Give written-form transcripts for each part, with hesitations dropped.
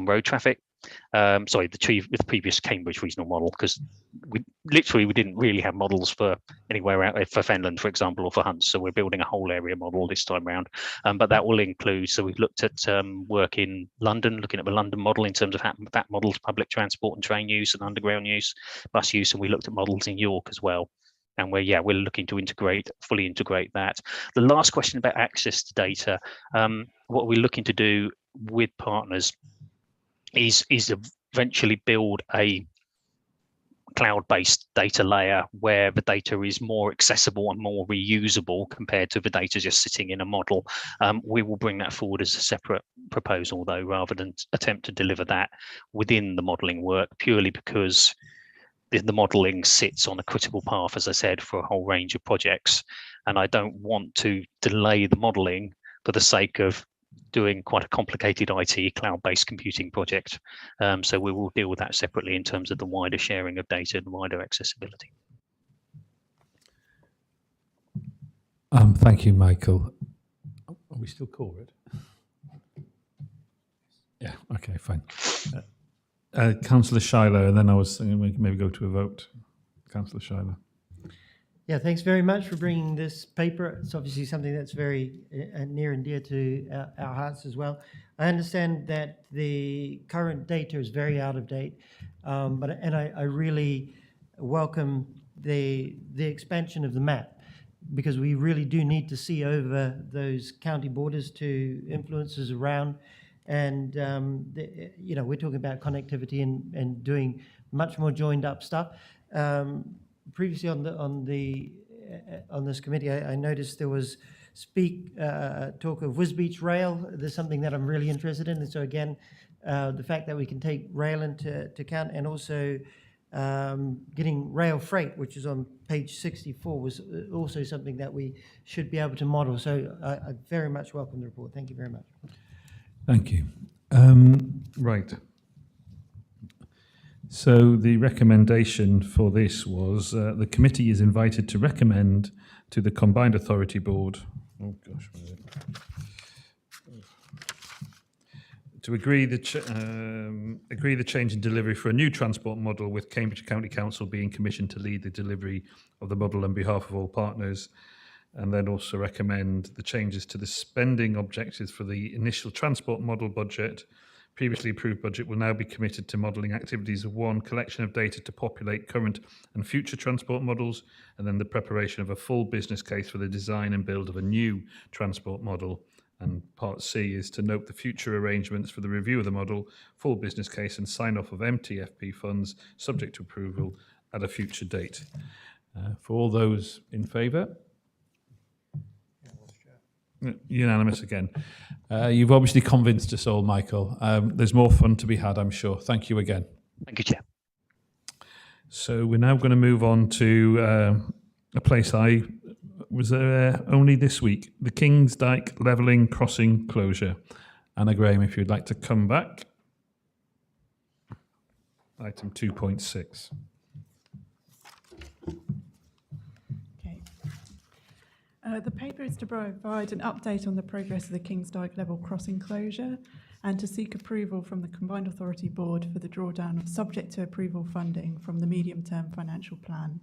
on road traffic. Sorry, the previous Cambridge regional model, because we didn't really have models for anywhere out for Fenland, for example, or for Hunts. So we're building a whole area model this time around. But that will include, so we've looked at work in London, looking at the London model in terms of that model's public transport and train use and underground use, bus use, and we looked at models in York as well. And we're looking to fully integrate that. The last question about access to data, what we're looking to do with partners is eventually build a cloud-based data layer where the data is more accessible and more reusable compared to the data just sitting in a model. We will bring that forward as a separate proposal, though, rather than attempt to deliver that within the modelling work, purely because the modelling sits on a critical path, as I said, for a whole range of projects. And I don't want to delay the modelling for the sake of doing quite a complicated IT cloud-based computing project. So we will deal with that separately in terms of the wider sharing of data and wider accessibility. Thank you, Michael. Are we still called? Yeah, okay, fine. Councillor Schuyler, and then I was thinking we can maybe go to a vote. Councillor Schuyler. Yeah, thanks very much for bringing this paper. It's obviously something that's very near and dear to our hearts as well. I understand that the current data is very out of date, and I really welcome the expansion of the map, because we really do need to see over those county borders to influences around. And we're talking about connectivity and doing much more joined up stuff. Previously on this committee, I noticed there was talk of Wisbeach Rail. There's something that I'm really interested in, and so again, the fact that we can take rail into account, and also getting rail freight, which is on page 64, was also something that we should be able to model. So I very much welcome the report. Thank you very much. Thank you. Right. So the recommendation for this was the committee is invited to recommend to the Combined Authority Board, to agree the change in delivery for a new transport model, with Cambridge County Council being commissioned to lead the delivery of the model on behalf of all partners, and then also recommend the changes to the spending objectives for the initial transport model budget. Previously approved budget will now be committed to modelling activities of 1, collection of data to populate current and future transport models, and then the preparation of a full business case for the design and build of a new transport model. And part C is to note the future arrangements for the review of the model, full business case, and sign off of MTFP funds subject to approval at a future date. For all those in favour? Unanimous again. You've obviously convinced us all, Michael. There's more fun to be had, I'm sure. Thank you again. Thank you, Chair. So we're now going to move on to a place I was there only this week, the King's Dyke Levelling Crossing closure. Anna Graham, if you'd like to come back. Item 2.6. The paper is to provide an update on the progress of the King's Dyke level crossing closure and to seek approval from the Combined Authority Board for the drawdown of subject to approval funding from the medium-term financial plan.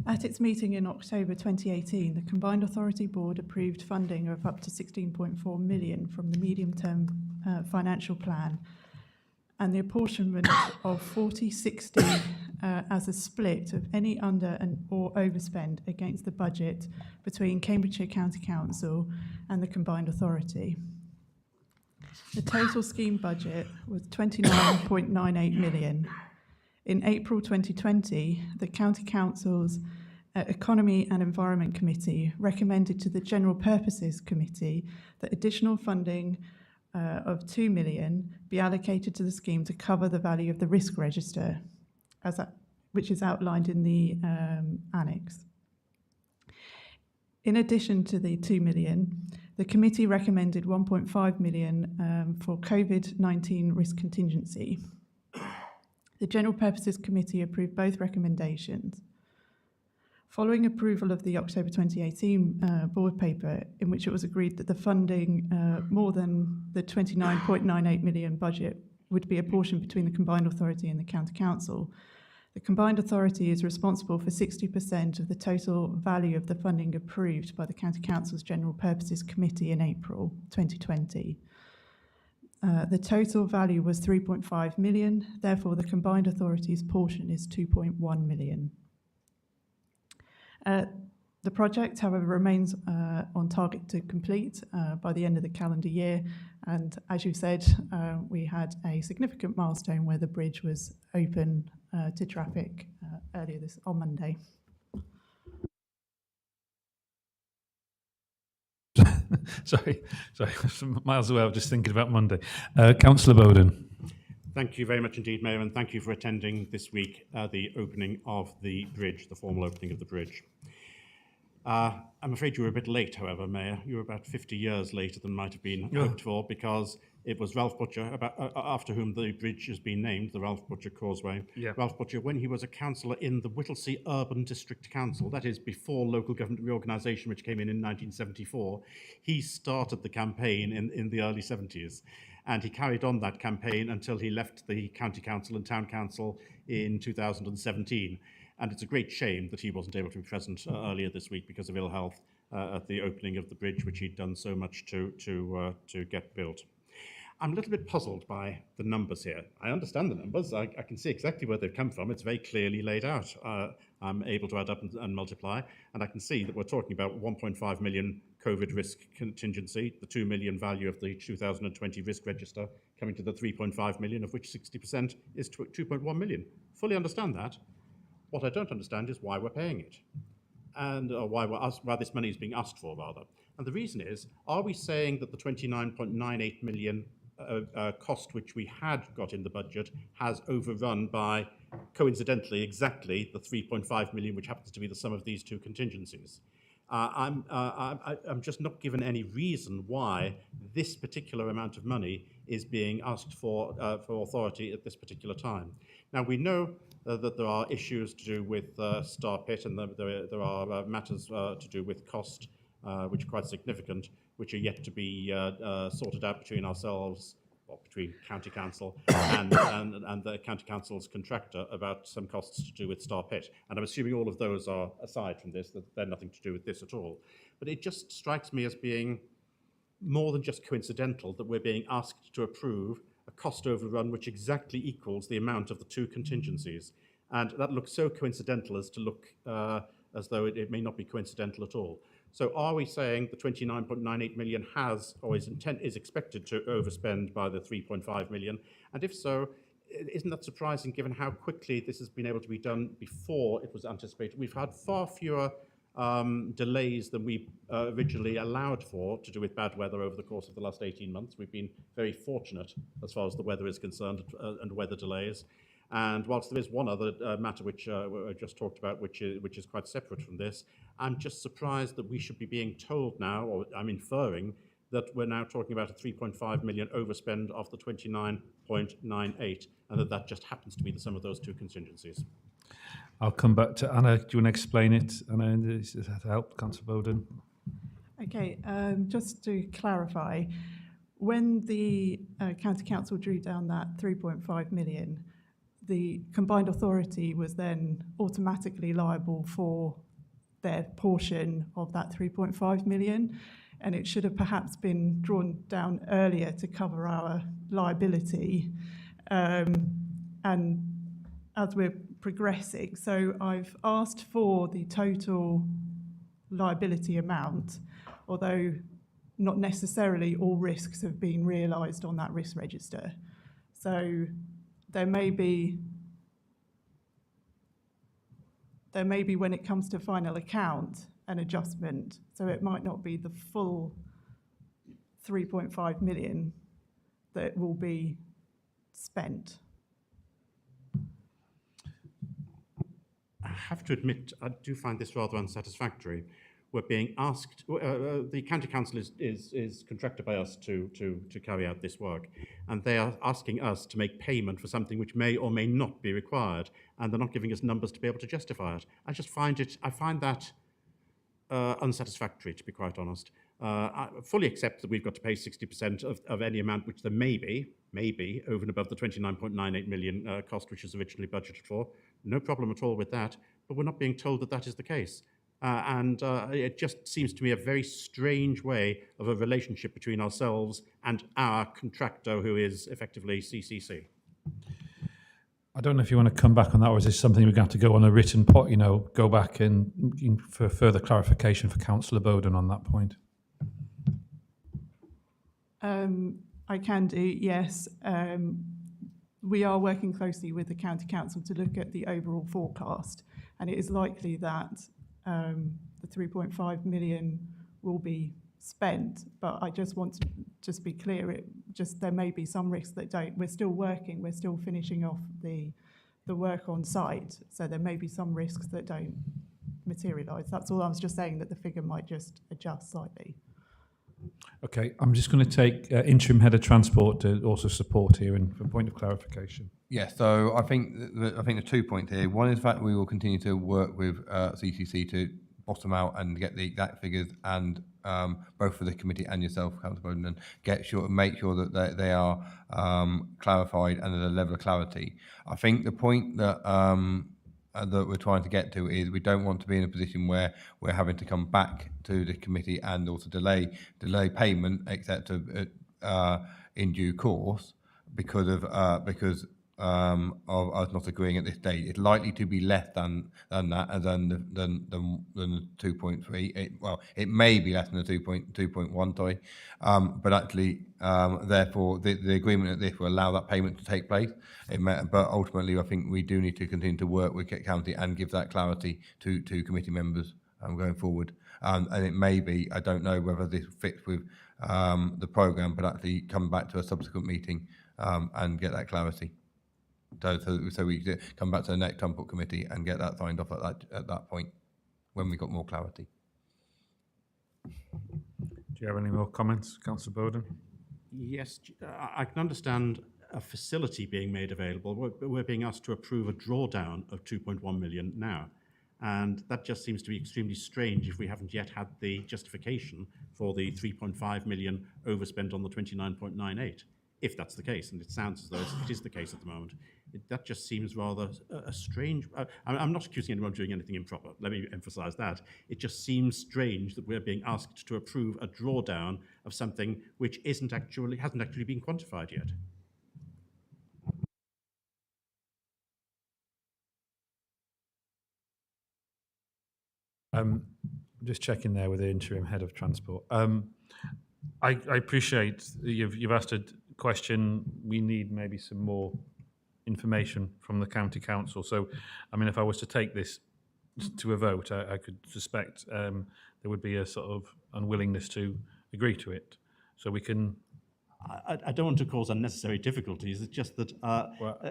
At its meeting in October 2018, the Combined Authority Board approved funding of up to 16.4 million from the medium-term financial plan, and the apportionment of 40/60 as a split of any under or overspend against the budget between Cambridgeshire County Council and the Combined Authority. The total scheme budget was 29.98 million. In April 2020, the County Council's Economy and Environment Committee recommended to the General Purposes Committee that additional funding of 2 million be allocated to the scheme to cover the value of the risk register, which is outlined in the annex. In addition to the 2 million, the committee recommended 1.5 million for COVID-19 risk contingency. The General Purposes Committee approved both recommendations. Following approval of the October 2018 board paper, in which it was agreed that the funding more than the 29.98 million budget would be apportioned between the Combined Authority and the County Council, the Combined Authority is responsible for 60% of the total value of the funding approved by the County Council's General Purposes Committee in April 2020. The total value was 3.5 million, therefore the Combined Authority's portion is 2.1 million. The project, however, remains on target to complete by the end of the calendar year, and as you said, we had a significant milestone where the bridge was open to traffic earlier on Monday. Sorry, miles away. I was just thinking about Monday. Councillor Bowden. Thank you very much indeed, Mayor, and thank you for attending this week the opening of the bridge, the formal opening of the bridge. I'm afraid you were a bit late, however, Mayor. You were about 50 years later than might have been hoped for, because it was Ralph Butcher, after whom the bridge has been named, the Ralph Butcher Causeway. Yeah. Ralph Butcher, when he was a councillor in the Whittlesea Urban District Council, that is before local government reorganisation, which came in 1974, he started the campaign in the early 70s. And he carried on that campaign until he left the County Council and Town Council in 2017. And it's a great shame that he wasn't able to be present earlier this week because of ill health at the opening of the bridge, which he'd done so much to get built. I'm a little bit puzzled by the numbers here. I understand the numbers. I can see exactly where they've come from. It's very clearly laid out. I'm able to add up and multiply, and I can see that we're talking about 1.5 million COVID risk contingency, the 2 million value of the 2020 risk register, coming to the 3.5 million, of which 60% is 2.1 million. Fully understand that. What I don't understand is why we're paying it, and why this money is being asked for, rather. And the reason is, are we saying that the 29.98 million cost which we had got in the budget has overrun by, coincidentally, exactly the 3.5 million, which happens to be the sum of these two contingencies? I'm just not given any reason why this particular amount of money is being asked for authority at this particular time. Now, we know that there are issues to do with Star Pit, and there are matters to do with cost, which are quite significant, which are yet to be sorted out between ourselves, or between County Council and the County Council's contractor about some costs to do with Star Pit. And I'm assuming all of those are aside from this, that they're nothing to do with this at all. But it just strikes me as being more than just coincidental that we're being asked to approve a cost overrun which exactly equals the amount of the two contingencies. And that looks so coincidental as to look as though it may not be coincidental at all. So are we saying the 29.98 million has, or is expected to overspend by the 3.5 million? And if so, isn't that surprising given how quickly this has been able to be done before it was anticipated? We've had far fewer delays than we originally allowed for to do with bad weather over the course of the last 18 months. We've been very fortunate as far as the weather is concerned and weather delays. And whilst there is one other matter which I just talked about, which is quite separate from this, I'm just surprised that we should be being told now, or I'm inferring, that we're now talking about a 3.5 million overspend of the 29.98, and that just happens to be the sum of those two contingencies. I'll come back to Anna. Do you want to explain it? Anna, does that help, Councillor Bowden? Okay, just to clarify, when the County Council drew down that 3.5 million, the Combined Authority was then automatically liable for their portion of that 3.5 million, and it should have perhaps been drawn down earlier to cover our liability. And as we're progressing, so I've asked for the total liability amount, although not necessarily all risks have been realised on that risk register. So there may be when it comes to final account an adjustment, so it might not be the full 3.5 million that will be spent. I have to admit, I do find this rather unsatisfactory. we're being asked, the County Council is contracted by us to carry out this work, and they are asking us to make payment for something which may or may not be required, and they're not giving us numbers to be able to justify it. I find that unsatisfactory, to be quite honest. I fully accept that we've got to pay 60% of any amount which there may be over and above the 29.98 million cost which is originally budgeted for. No problem at all with that, but we're not being told that that is the case. And it just seems to me a very strange way of a relationship between ourselves and our contractor, who is effectively CCC. I don't know if you want to come back on that, or is this something we're going to have to go on a written pot, go back and for further clarification for Councillor Bowden on that point? I can do, yes. We are working closely with the County Council to look at the overall forecast, and it is likely that the 3.5 million will be spent, but I just want to just be clear, there may be some risks that don't. We're still working, we're still finishing off the work on site, so there may be some risks that don't materialise. That's all. I was just saying that the figure might just adjust slightly. Okay, I'm just going to take interim head of transport to also support here and for a point of clarification. Yeah, so I think the 2 points here. One is the fact that we will continue to work with CCC to bottom out and get the exact figures, and both for the committee and yourself, Councillor Bowden, and make sure that they are clarified and at a level of clarity. I think the point that that we're trying to get to is we don't want to be in a position where we're having to come back to the committee and also delay payment, except in due course because of us not agreeing at this date. It's likely to be less than that, than the 2.3. It may be less than the 2.1, sorry, but actually, therefore, the agreement at this will allow that payment to take place. But ultimately, I think we do need to continue to work with Kent County and give that clarity to committee members going forward. And it may be, I don't know whether this fits with the programme, but actually come back to a subsequent meeting and get that clarity. So we come back to the next transport committee and get that signed off at that point when we got more clarity. Do you have any more comments, Councillor Bowden? Yes, I can understand a facility being made available. We're being asked to approve a drawdown of 2.1 million now. And that just seems to be extremely strange if we haven't yet had the justification for the 3.5 million overspent on the 29.98. If that's the case, and it sounds as though it is the case at the moment. That just seems rather a strange... I'm not accusing anyone of doing anything improper, let me emphasise that. It just seems strange that we're being asked to approve a drawdown of something which hasn't actually been quantified yet. I'm just checking there with the interim head of transport. I appreciate you've asked a question. We need maybe some more information from the county council. So, I mean, if I was to take this to a vote, I could suspect there would be a sort of unwillingness to agree to it. So we can... I don't want to cause unnecessary difficulties. It's just that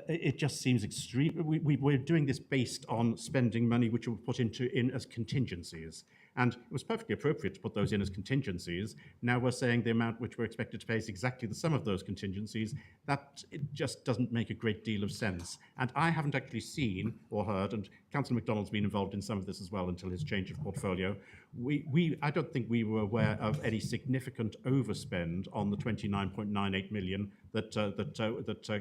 it just seems extreme. We're doing this based on spending money which were put in as contingencies. And it was perfectly appropriate to put those in as contingencies. Now we're saying the amount which we're expected to pay is exactly the sum of those contingencies. It just doesn't make a great deal of sense. And I haven't actually seen or heard, and Councillor MacDonald's been involved in some of this as well until his change of portfolio. I don't think we were aware of any significant overspend on the 29.98 million that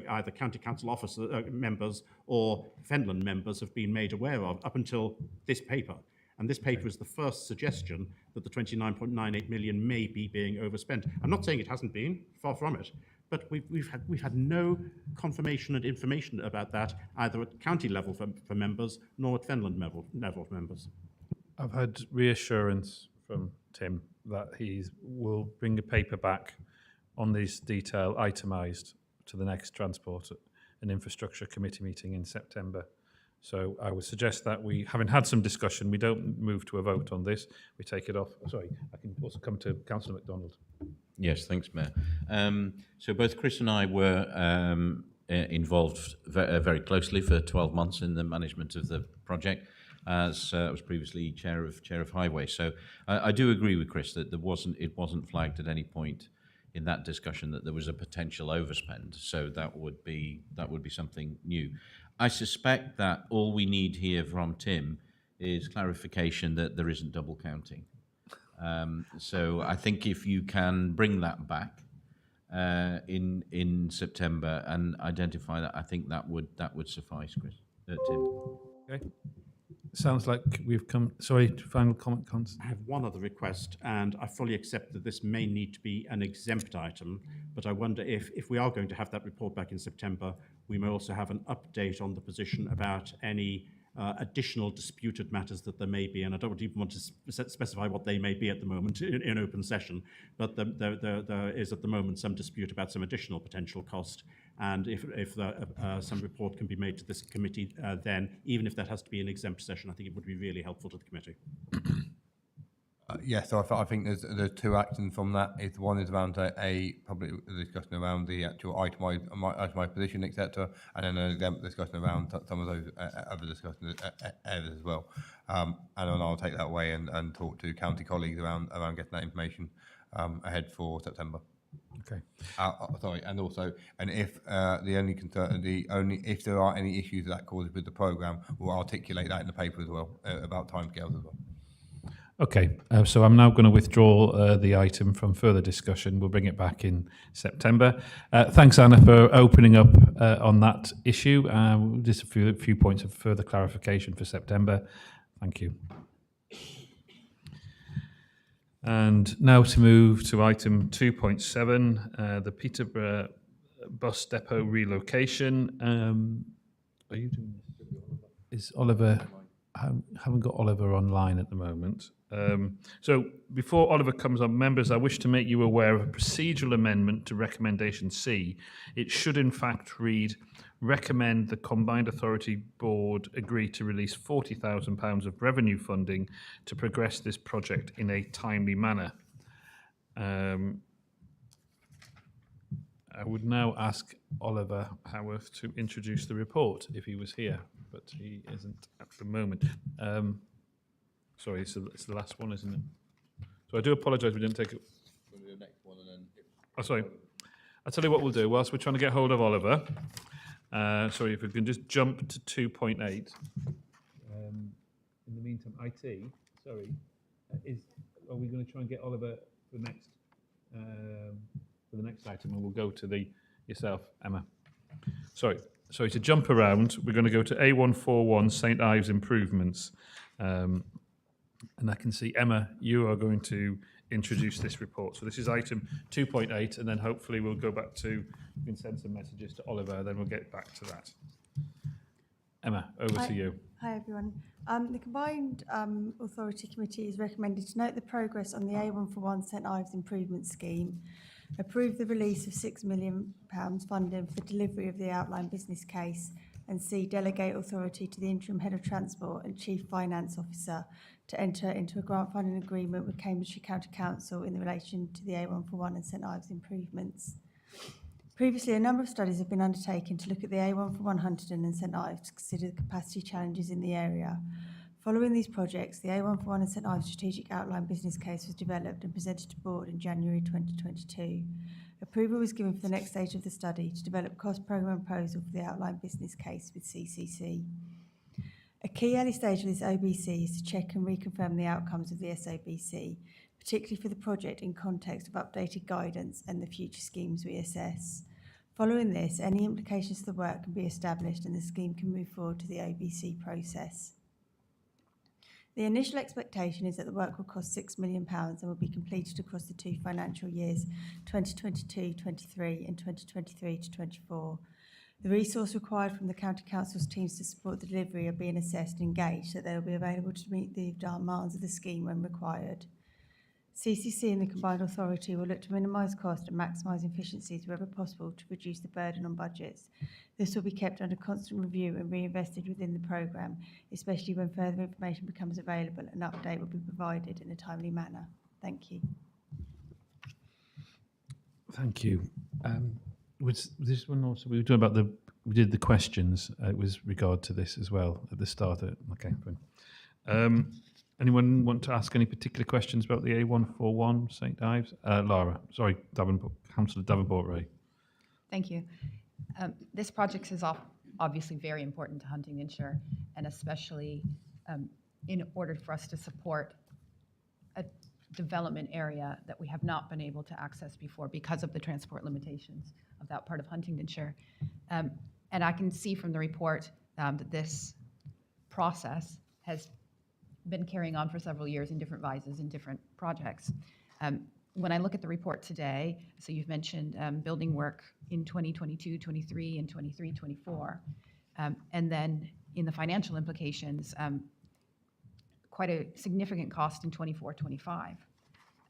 either County Council officer members or Fenland members have been made aware of up until this paper. And this paper is the first suggestion that the 29.98 million may be being overspent. I'm not saying it hasn't been, far from it, but we've had no confirmation and information about that either at county level for members nor at Fenland level for members. I've had reassurance from Tim that he will bring a paper back on this detail itemised to the next Transport and Infrastructure Committee meeting in September. So I would suggest that we, having had some discussion, we don't move to a vote on this. We take it off. Sorry, I can also come to Councillor MacDonald. Yes, thanks, Mayor. So both Chris and I were involved very closely for 12 months in the management of the project. as I was previously chair of Highway. So I do agree with Chris that it wasn't flagged at any point in that discussion that there was a potential overspend. So that would be something new. I suspect that all we need here from Tim is clarification that there isn't double counting. So I think if you can bring that back in September and identify that, I think that would suffice, Chris. Tim. Okay. Sounds like we've come. Sorry, final comment, Cons. I have one other request, and I fully accept that this may need to be an exempt item, but I wonder if we are going to have that report back in September, we may also have an update on the position about any additional disputed matters that there may be, and I don't even want to specify what they may be at the moment in open session, but there is at the moment some dispute about some additional potential cost, and if some report can be made to this committee, then even if that has to be an exempt session, I think it would be really helpful to the committee. Yes, so I think there's two actions from that. One is around a public discussion around the actual itemised position, etc., and then an exempt discussion around some of those other discussion areas as well. And then I'll take that away and talk to county colleagues around getting that information ahead for September. Okay. Sorry, and also, and if if there are any issues that causes with the programme, we'll articulate that in the paper as well about timescales as well. Okay, so I'm now going to withdraw the item from further discussion. We'll bring it back in September. Thanks, Anna, for opening up on that issue. Just a few points of further clarification for September. Thank you. And now to move to item 2.7, the Peterborough bus depot relocation. Are you doing this? Is Oliver? I haven't got Oliver online at the moment. So before Oliver comes on, members, I wish to make you aware of a procedural amendment to recommendation C. It should in fact read, recommend the Combined Authority Board agree to release £40,000 of revenue funding to progress this project in a timely manner. I would now ask Oliver Howarth to introduce the report if he was here, but he isn't at the moment. Sorry, so it's the last one, isn't it? So I do apologise we didn't take it. We'll do the next one and then... Oh, sorry. I'll tell you what we'll do. Whilst we're trying to get hold of Oliver, sorry, if we can just jump to 2.8. In the meantime, IT, sorry, are we going to try and get Oliver for the next item, and we'll go to yourself, Emma. Sorry, to jump around, we're going to go to A141 St Ives improvements. And I can see, Emma, you are going to introduce this report. So this is item 2.8, and then hopefully we'll go back to, we can send some messages to Oliver, then we'll get back to that. Emma, over to you. Hi, everyone. The Combined Authority Committee is recommended to note the progress on the A141 St Ives Improvement Scheme, approve the release of £6 million funding for the delivery of the outline business case, and C, delegate authority to the Interim Head of Transport and Chief Finance Officer to enter into a grant funding agreement with Cambridgshire County Council in relation to the A141 and St Ives improvements. Previously, a number of studies have been undertaken to look at the A141 Huntingdon and St Ives to consider the capacity challenges in the area. Following these projects, the A141 and St Ives strategic outline business case was developed and presented to board in January 2022. Approval was given for the next stage of the study to develop cost programme proposal for the outline business case with CCC. A key early stage of this OBC is to check and reconfirm the outcomes of the SOBC, particularly for the project in context of updated guidance and the future schemes we assess. Following this, any implications of the work can be established and the scheme can move forward to the OBC process. The initial expectation is that the work will cost £6 million and will be completed across the two financial years, 2022-23 and 2023-24. The resource required from the County Council's teams to support the delivery are being assessed and engaged so they will be available to meet the demands of the scheme when required. CCC and the Combined Authority will look to minimise cost and maximise efficiencies wherever possible to reduce the burden on budgets. This will be kept under constant review and reinvested within the programme, especially when further information becomes available. An update will be provided in a timely manner. Thank you. Thank you. Was this one also, we were talking about we did the questions, it was regard to this as well at the start. Okay, fine. Anyone want to ask any particular questions about the A141 St Ives? Councillor Davenport-Ray. Thank you. This project is obviously very important to Huntingdonshire, and especially in order for us to support a development area that we have not been able to access before because of the transport limitations of that part of Huntingdonshire. And I can see from the report that this process has been carrying on for several years in different vises in different projects. When I look at the report today, so you've mentioned building work in 2022, 23, and 23, 24. And then in the financial implications, quite a significant cost in 24, 25.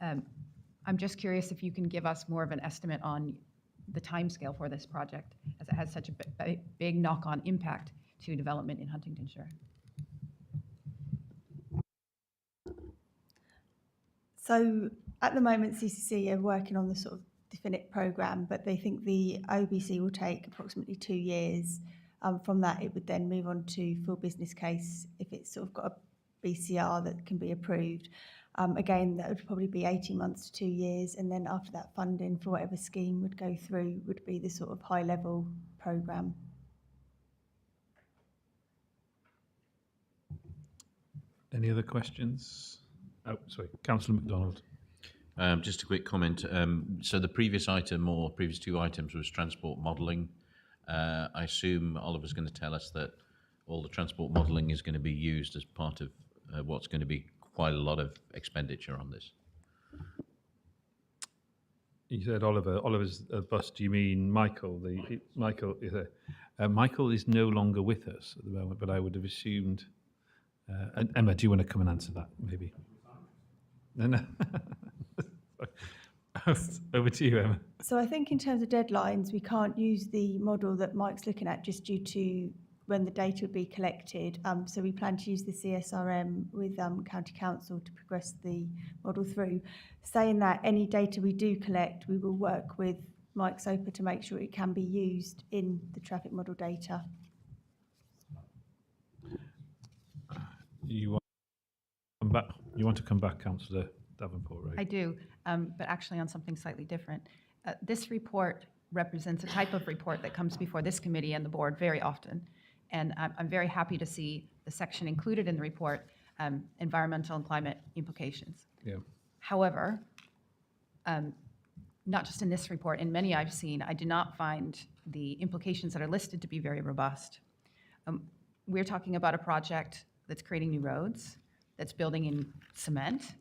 I'm just curious if you can give us more of an estimate on the timescale for this project, as it has such a big knock-on impact to development in Huntingdonshire. So at the moment, CCC are working on the sort of definite programme, but they think the OBC will take approximately 2 years. From that, it would then move on to full business case if it's sort of got a BCR that can be approved. Again, that would probably be 18 months to 2 years, and then after that, funding for whatever scheme would go through would be the sort of high-level programme. Any other questions? Oh, sorry, Councillor MacDonald. Just a quick comment. So the previous item, or previous two items, was transport modelling. I assume Oliver's going to tell us that all the transport modelling is going to be used as part of what's going to be quite a lot of expenditure on this. You said Oliver. Oliver's a bus. Do you mean Michael? Michael is no longer with us at the moment, but I would have assumed. And Emma, do you want to come and answer that, maybe? No. Over to you, Emma. So I think in terms of deadlines, we can't use the model that Mike's looking at just due to when the data would be collected. So we plan to use the CSRM with County Council to progress the model through. Saying that, any data we do collect, we will work with Mike Soper to make sure it can be used in the traffic model data. You want to come back, Councillor Davenport, right? I do, but actually on something slightly different. This report represents a type of report that comes before this committee and the board very often. And I'm very happy to see the section included in the report, environmental and climate implications. Yeah. However, not just in this report, in many I've seen, I do not find the implications that are listed to be very robust. We're talking about a project that's creating new roads, that's building in cement,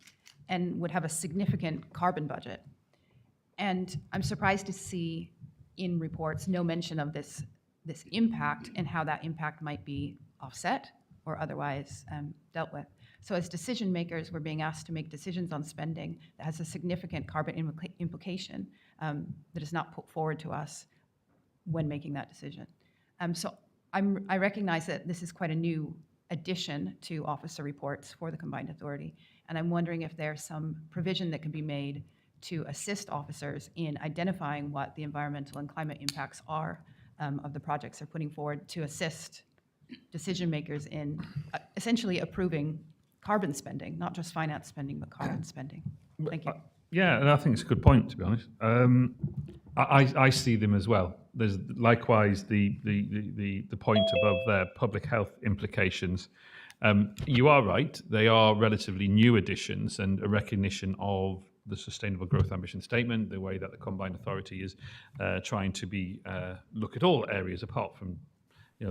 and would have a significant carbon budget. And I'm surprised to see in reports no mention of this impact and how that impact might be offset or otherwise dealt with. So as decision makers, we're being asked to make decisions on spending that has a significant carbon implication that is not put forward to us when making that decision. So I recognize that this is quite a new addition to officer reports for the Combined Authority, and I'm wondering if there's some provision that can be made to assist officers in identifying what the environmental and climate impacts are of the projects they're putting forward, to assist decision makers in essentially approving carbon spending, not just finance spending, but carbon spending. Thank you. Yeah, and I think it's a good point, to be honest. I see them as well. There's likewise the point above there, public health implications. You are right, they are relatively new additions and a recognition of the Sustainable Growth Ambition Statement, the way that the Combined Authority is trying to be look at all areas apart from the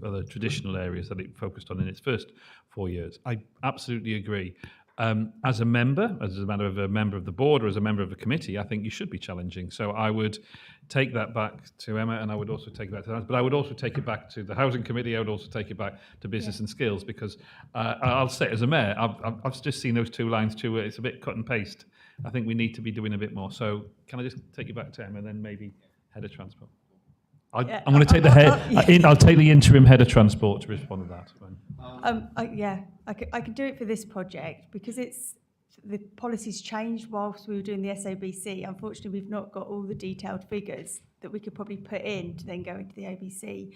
other traditional areas that it focused on in its first 4 years. I absolutely agree. As a member of the board or as a member of the committee, I think you should be challenging. So I would take that back to Emma, and I would also take it back to but I would also take it back to the Housing Committee. I would also take it back to Business and Skills, because I'll say, as a mayor, I've just seen those 2 lines too. It's a bit cut and paste. I think we need to be doing a bit more. So can I just take it back to Emma, and then maybe Head of Transport? I'm going to take the head. I'll take the interim Head of Transport to respond to that. I could do it for this project because the policy's changed whilst we were doing the SOBC. Unfortunately, we've not got all the detailed figures that we could probably put in to then go into the OBC.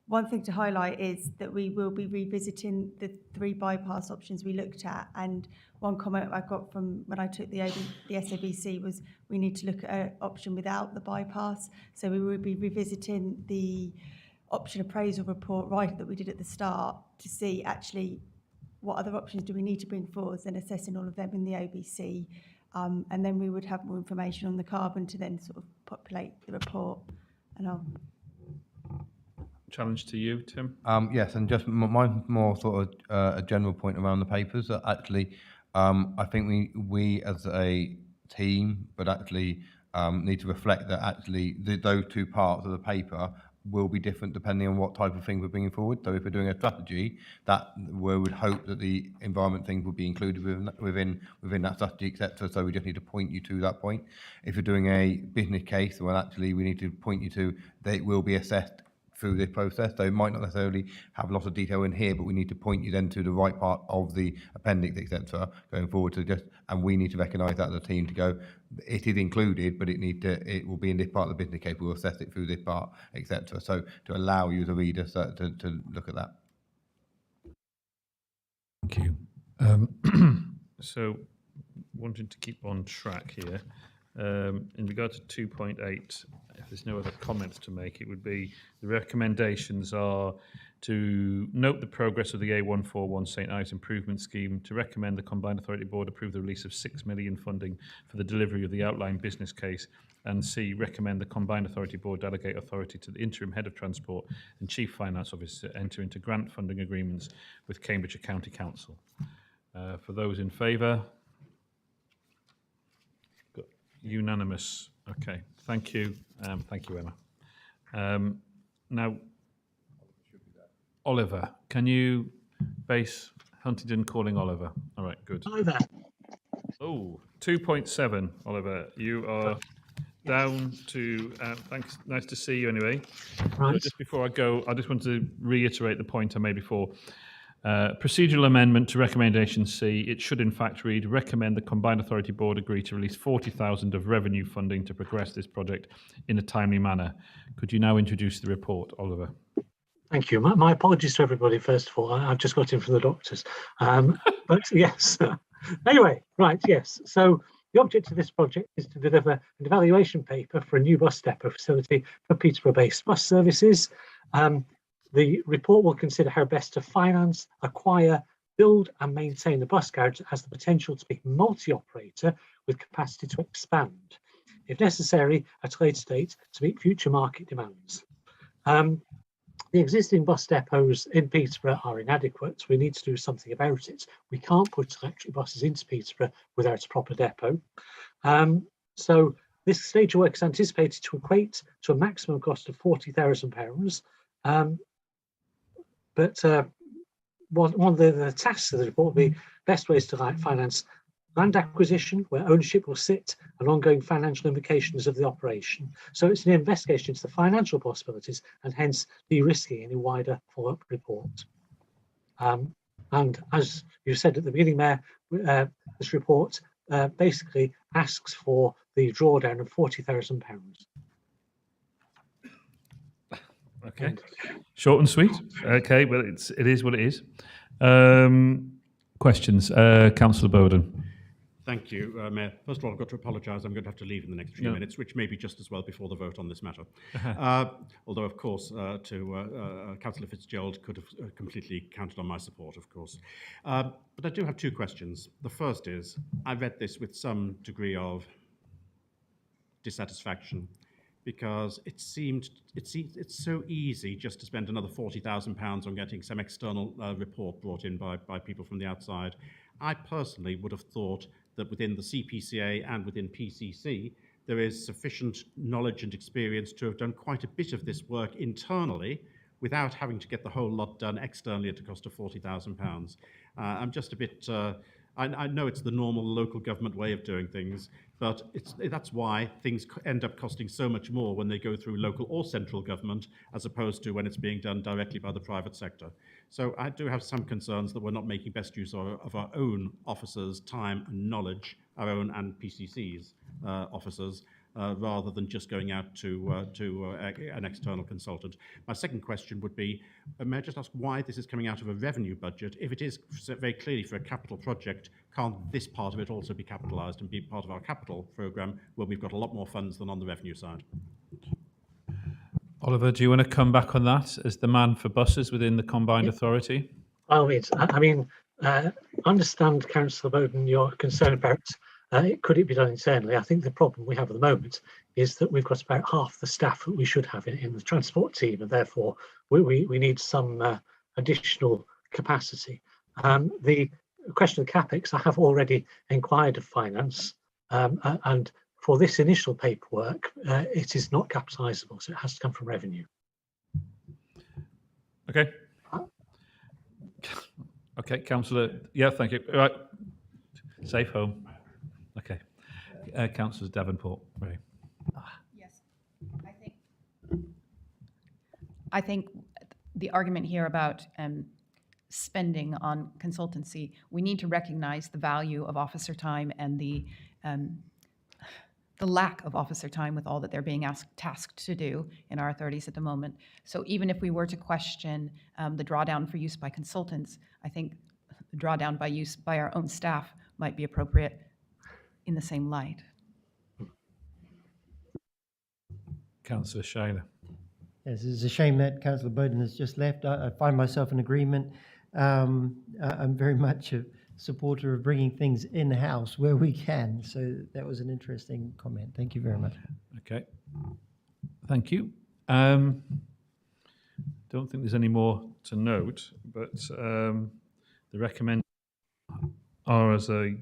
one thing to highlight is that we will be revisiting the 3 bypass options we looked at. And one comment I got from when I took the SABC was we need to look at an option without the bypass. So we will be revisiting the option appraisal report that we did at the start to see actually what other options do we need to bring forward, and assessing all of them in the OBC. And then we would have more information on the carbon to then sort of populate the report. And I'll Challenge to you, Tim. Yes, and just my more sort of a general point around the papers. That actually, I think we as a team, but actually need to reflect that actually those two parts of the paper will be different depending on what type of thing we're bringing forward. So if we're doing a strategy, that we would hope that the environment thing would be included within that strategy, etc. So we just need to point you to that point. If you're doing a business case, well, actually we need to point you to that it will be assessed through this process. So it might not necessarily have a lot of detail in here, but we need to point you then to the right part of the appendix, etc. going forward to and we need to recognise that as a team to go, it is included, but it will be in this part of the business case, we'll assess it through this part, etc. So to allow you as a reader to look at that. Thank you. So, wanting to keep on track here, in regard to 2.8, if there's no other comments to make, it would be the recommendations are to note the progress of the A141 St Ives Improvement Scheme, to recommend the Combined Authority Board approve the release of £6 million funding for the delivery of the outlined business case, and C, recommend the Combined Authority Board delegate authority to the Interim Head of Transport and Chief Finance Officer to enter into grant funding agreements with Cambridgeshire County Council. For those in favour? Unanimous. Okay, thank you. Thank you, Emma. Now, Oliver, can you base Huntingdon calling Oliver? All right, good. Hi there. Oh, 2.7, Oliver. You are down to, thanks, nice to see you anyway. Right. But just before I go, I just want to reiterate the point I made before. Procedural amendment to recommendation C. It should in fact read, recommend the Combined Authority Board agree to release 40,000 of revenue funding to progress this project in a timely manner. Could you now introduce the report, Oliver? Thank you. My apologies to everybody, first of all. I've just got in from the doctors. But yes. Anyway, right, yes. So the object of this project is to deliver an evaluation paper for a new bus depot facility for Peterborough-based bus services. The report will consider how best to finance, acquire, build and maintain the bus garage that has the potential to be multi-operator with capacity to expand, if necessary, at a later date to meet future market demands. The existing bus depots in Peterborough are inadequate. We need to do something about it. We can't put electric buses into Peterborough without a proper depot. So this stage of work is anticipated to equate to a maximum cost of £40,000. But one of the tasks of the report will be best ways to finance land acquisition, where ownership will sit, and ongoing financial implications of the operation. So it's an investigation into the financial possibilities and hence de-risking any wider follow-up report. And as you said at the beginning, Mayor, this report basically asks for the drawdown of £40,000. Okay, short and sweet. Okay, well, it is what it is. Questions, Councillor Bowden. Thank you, Mayor. First of all, I've got to apologise. I'm going to have to leave in the next few minutes, which may be just as well before the vote on this matter. Although, of course, Councillor Fitzgerald could have completely counted on my support, of course. But I do have two questions. The first is, I read this with some degree of dissatisfaction, because it's so easy just to spend another £40,000 on getting some external report brought in by people from the outside. I personally would have thought that within the CPCA and within PCC, there is sufficient knowledge and experience to have done quite a bit of this work internally without having to get the whole lot done externally at a cost of £40,000. I'm just a bit... I know it's the normal local government way of doing things, but that's why things end up costing so much more when they go through local or central government, as opposed to when it's being done directly by the private sector. So I do have some concerns that we're not making best use of our own officers' time and knowledge, our own and PCC's officers, rather than just going out to an external consultant. My second question would be, may I just ask why this is coming out of a revenue budget? If it is very clearly for a capital project, can't this part of it also be capitalised and be part of our capital programme, where we've got a lot more funds than on the revenue side? Oliver, do you want to come back on that as the man for buses within the combined authority? Well, I understand, Councillor Bowden, your concern about could it be done internally. I think the problem we have at the moment is that we've got about half the staff that we should have in the transport team, and therefore we need some additional capacity. The question of CapEx, I have already inquired of finance, and for this initial paperwork, it is not capitalisable, so it has to come from revenue. Okay. Okay, Councillor. Yeah, thank you. All right. Safe home. Okay. Councillor Davenport. Right. Yes, I think the argument here about spending on consultancy, we need to recognize the value of officer time and the lack of officer time with all that they're being tasked to do in our authorities at the moment. So even if we were to question the drawdown for use by consultants, I think the drawdown by use by our own staff might be appropriate in the same light. Councillor Shaler. Yes, it's a shame that Councillor Bowden has just left. I find myself in agreement. I'm very much a supporter of bringing things in-house where we can. So that was an interesting comment. Thank you very much. Okay. Thank you. Don't think there's any more to note, but the recommend are as I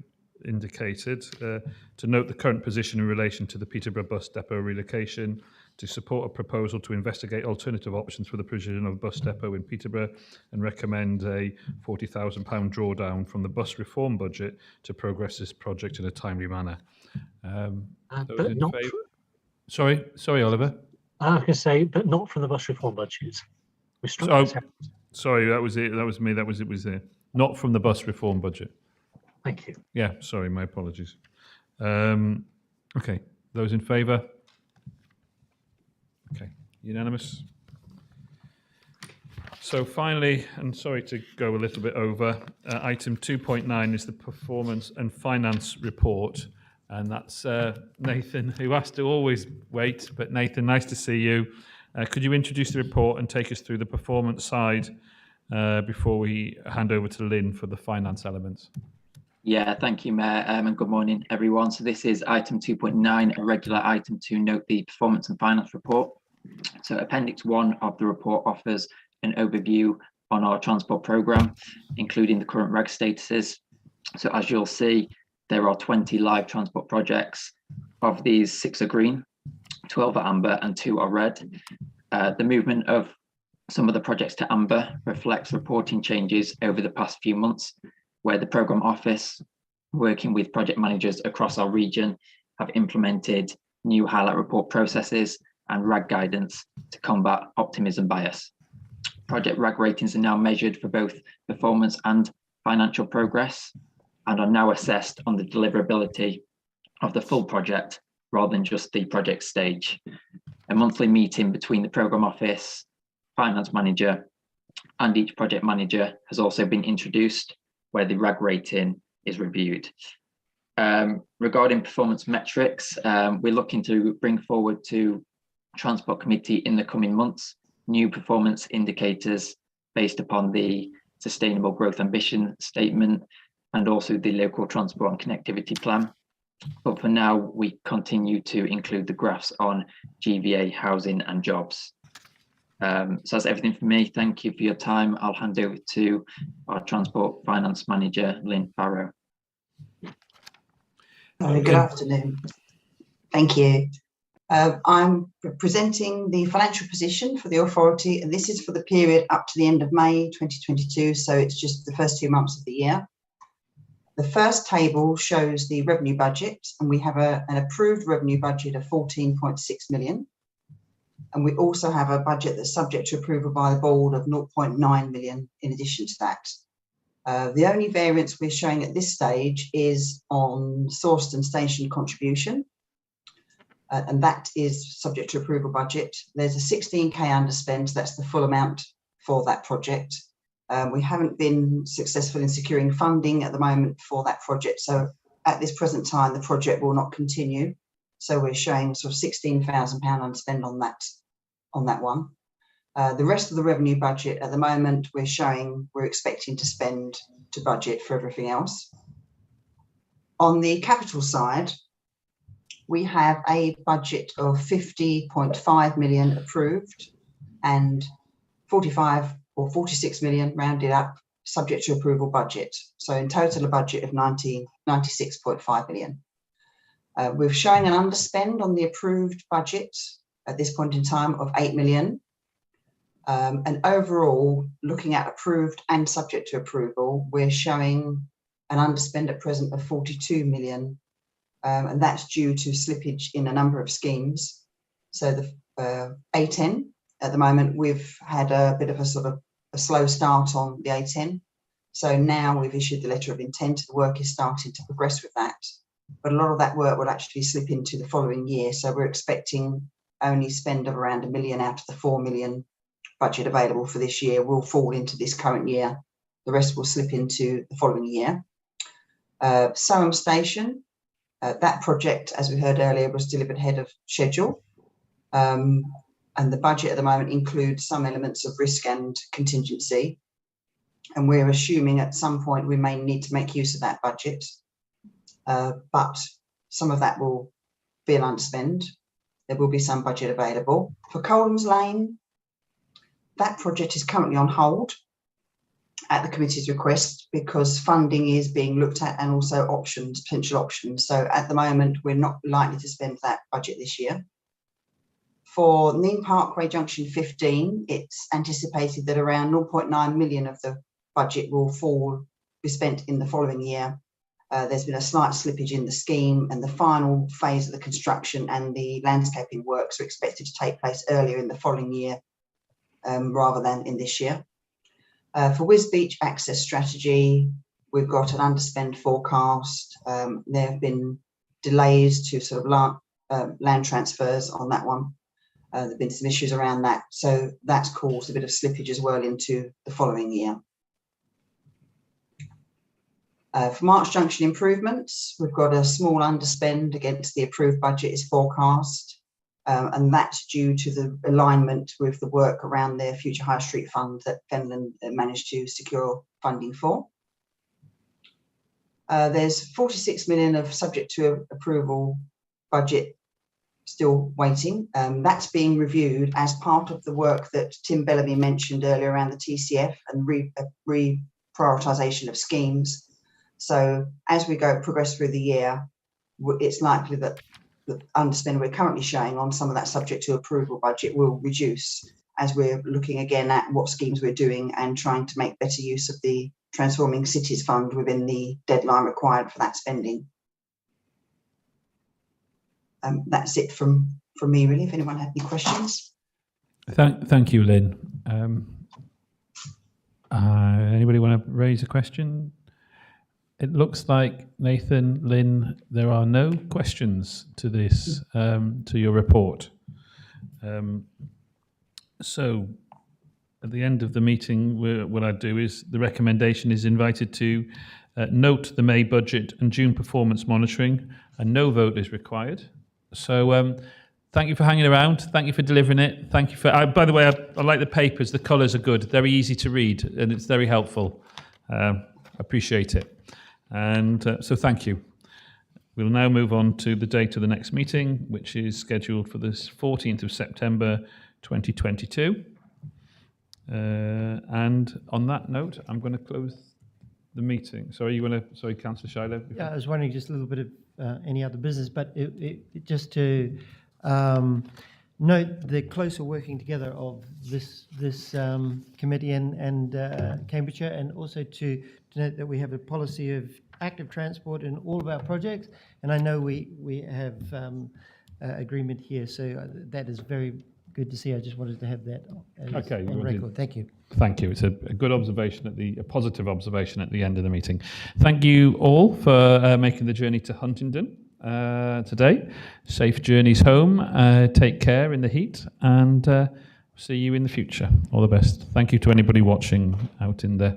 indicated, to note the current position in relation to the Peterborough bus depot relocation, to support a proposal to investigate alternative options for the provision of a bus depot in Peterborough, and recommend a £40,000 drawdown from the bus reform budget to progress this project in a timely manner. But not Sorry, Oliver. I can say, but not from the bus reform budget. We struck that out. Sorry, that was it. That was me. That was it. Was there? Not from the bus reform budget. Thank you. Yeah, sorry, my apologies. Okay, those in favour? Okay, unanimous. So finally, and sorry to go a little bit over, item 2.9 is the performance and finance report. And that's Nathan, who has to always wait. But Nathan, nice to see you. Could you introduce the report and take us through the performance side before we hand over to Lynn for the finance elements? Yeah, thank you, Mayor, and good morning, everyone. So this is item 2.9, a regular item to note the performance and finance report. So Appendix 1 of the report offers an overview on our transport programme, including the current reg statuses. So as you'll see, there are 20 live transport projects. Of these, 6 are green, 12 are amber, and 2 are red. The movement of some of the projects to amber reflects reporting changes over the past few months, where the programme office, working with project managers across our region, have implemented new highlight report processes and RAG guidance to combat optimism bias. Project RAG ratings are now measured for both performance and financial progress, and are now assessed on the deliverability of the full project rather than just the project stage. A monthly meeting between the programme office, finance manager, and each project manager has also been introduced, where the RAG rating is reviewed. Regarding performance metrics, we're looking to bring forward to Transport Committee in the coming months new performance indicators based upon the Sustainable Growth Ambition Statement and also the Local Transport and Connectivity Plan. But for now, we continue to include the graphs on GVA, housing and jobs. So that's everything from me. Thank you for your time. I'll hand over to our Transport Finance Manager, Lynn Farrow. Good afternoon. Thank you. I'm presenting the financial position for the authority, and this is for the period up to the end of May 2022, so it's just the first 2 months of the year. The first table shows the revenue budget, and we have an approved revenue budget of 14.6 million. And we also have a budget that's subject to approval by the board of 0.9 million in addition to that. The only variance we're showing at this stage is on Sawston Station contribution. and that is subject to approval budget. There's a 16k underspend, so that's the full amount for that project. We haven't been successful in securing funding at the moment for that project, so at this present time the project will not continue. So we're showing sort of £16,000 underspend on that one. The rest of the revenue budget at the moment we're expecting to spend to budget for everything else. On the capital side, we have a budget of 50.5 million approved and 45 or 46 million rounded up subject to approval budget. So in total a budget of 96.5 million. We're showing an underspend on the approved budget at this point in time of 8 million. And overall, looking at approved and subject to approval, we're showing an underspend at present of 42 million. And that's due to slippage in a number of schemes. So the A10, at the moment, we've had a bit of a sort of a slow start on the A10. So now we've issued the letter of intent. The work is starting to progress with that. But a lot of that work will actually slip into the following year. So we're expecting only spend of around 1 million out of the 4 million budget available for this year will fall into this current year. The rest will slip into the following year. Soham Station, that project, as we heard earlier, was delivered ahead of schedule. And the budget at the moment includes some elements of risk and contingency. And we're assuming at some point we may need to make use of that budget. But some of that will be an underspend. There will be some budget available. For Coldham's Lane, that project is currently on hold at the committee's request because funding is being looked at and also options, potential options. So at the moment, we're not likely to spend that budget this year. For Neen Parkway Junction 15, it's anticipated that around 0.9 million of the budget will be spent in the following year. There's been a slight slippage in the scheme, and the final phase of the construction and the landscaping works are expected to take place earlier in the following year rather than in this year. For Wiz Beach Access Strategy, we've got an underspend forecast. There have been delays to sort of land transfers on that one. There have been some issues around that. So that's caused a bit of slippage as well into the following year. For March Junction improvements, we've got a small underspend against the approved budget is forecast. And that's due to the alignment with the work around their Future High Street Fund that Fenland managed to secure funding for. There's 46 million of subject to approval budget still waiting. That's being reviewed as part of the work that Tim Bellamy mentioned earlier around the TCF and reprioritisation of schemes. So as we progress through the year, it's likely that the underspend we're currently showing on some of that subject to approval budget will reduce as we're looking again at what schemes we're doing and trying to make better use of the Transforming Cities Fund within the deadline required for that spending. That's it from me, really. If anyone had any questions. Thank you, Lynn. Anybody want to raise a question? It looks like, Nathan, Lynn, there are no questions to this, to your report. So at the end of the meeting, what I do is the recommendation is invited to note the May budget and June performance monitoring, and no vote is required. So thank you for hanging around. Thank you for delivering it. Thank you for, by the way, I like the papers. The colours are good, very easy to read, and it's very helpful. Appreciate it. And so thank you. We'll now move on to the date of the next meeting, which is scheduled for the 14th of September 2022. And on that note, I'm going to close the meeting. Sorry, Councillor Shiloh? Yeah, I was wondering just a little bit of any other business, but just to note the closer working together of this committee and Cambridgeshire, and also to note that we have a policy of active transport in all of our projects, and I know we have agreement here, so that is very good to see. I just wanted to have that on record. Thank you. Thank you. It's a good observation a positive observation at the end of the meeting. Thank you all for making the journey to Huntingdon. today. Safe journeys home. Take care in the heat, and see you in the future. All the best. Thank you to anybody watching out in the